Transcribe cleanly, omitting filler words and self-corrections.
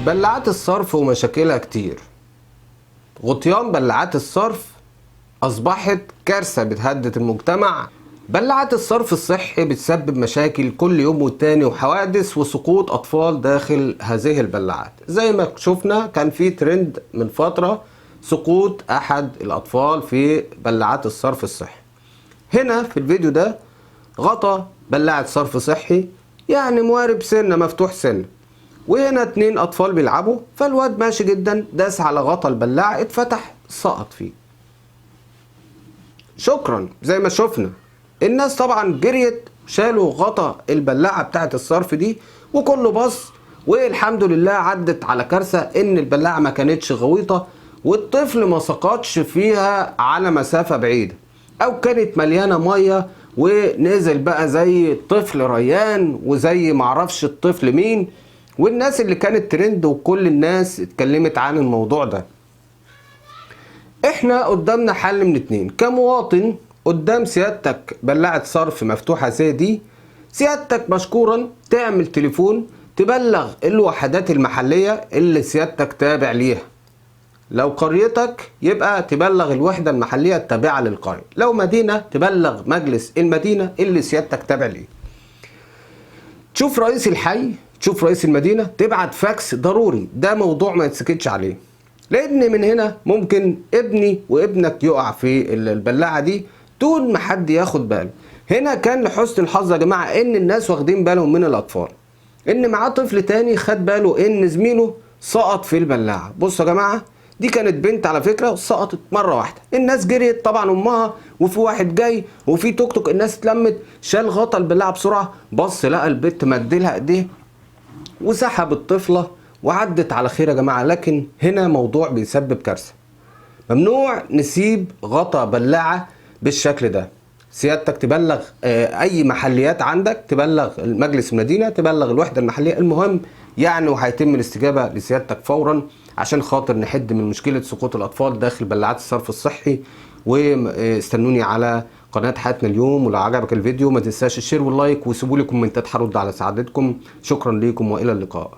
بلاعات الصرف ومشاكلها كتير. غطيان بلاعات الصرف أصبحت كارثة بتهدد المجتمع. بلاعات الصرف الصحي بتسبب مشاكل كل يوم والتاني وحوادث وسقوط أطفال داخل هذه البلاعات. زي ما شفنا كان في ترند من فترة سقوط أحد الأطفال في بلاعات الصرف الصحي. هنا في الفيديو ده غطى بلاعة صرف صحي، يعني موارب سنة مفتوح سنة، وهنا 2 أطفال بيلعبوا، فالواد ماشي جدا داس على غطا البلاعة اتفتح سقط فيه. شكرا. زي ما شفنا الناس طبعا جريت شالوا غطا البلاعة بتاعت الصرف دي وكله بص، والحمد لله عدت على كارثة ان البلاعة ما كانتش غويطة والطفل ما سقطش فيها على مسافة بعيدة، او كانت مليانة مية ونزل بقى زي الطفل ريان وزي معرفش الطفل مين، والناس اللي كانت ترند وكل الناس اتكلمت عن الموضوع ده. احنا قدامنا حل من 2. كمواطن قدام سيادتك بلاعة صرف مفتوحة زي دي، سيادتك مشكورا تعمل تليفون تبلغ الوحدات المحلية اللي سيادتك تابع ليها. لو قريتك يبقى تبلغ الوحدة المحلية التابعة للقرية، لو مدينة تبلغ مجلس المدينة اللي سيادتك تابع ليه. تشوف رئيس الحي، تشوف رئيس المدينة، تبعت فاكس ضروري. ده موضوع ما يتسكتش عليه، لان من هنا ممكن ابني وابنك يقع في البلاعة دي دون ما حد ياخد باله. هنا كان لحسن الحظ يا جماعة ان الناس واخدين بالهم من الاطفال، ان معاه طفل تاني خد باله ان زميله سقط في البلاعة. بصوا يا جماعة، دي كانت بنت على فكرة وسقطت مرة واحدة. الناس جريت طبعا، امها وفي واحد جاي وفي توك توك، الناس اتلمت، شال غطا البلاعة بسرعة، بص لقى البنت مدلها ايديه وسحب الطفلة وعدت على خير يا جماعة. لكن هنا موضوع بيسبب كارثة. ممنوع نسيب غطا بلاعة بالشكل ده. سيادتك تبلغ اي محليات عندك، تبلغ مجلس المدينة، تبلغ الوحدة المحلية، المهم يعني، وهيتم الاستجابة لسيادتك فورا عشان خاطر نحد من مشكلة سقوط الأطفال داخل بلاعات الصرف الصحي. واستنوني على قناة حياتنا اليوم، ولو عجبك الفيديو ما تنساش الشير واللايك وسيبوا لي كومنتات هرد على سعادتكم. شكرا ليكم وإلى اللقاء.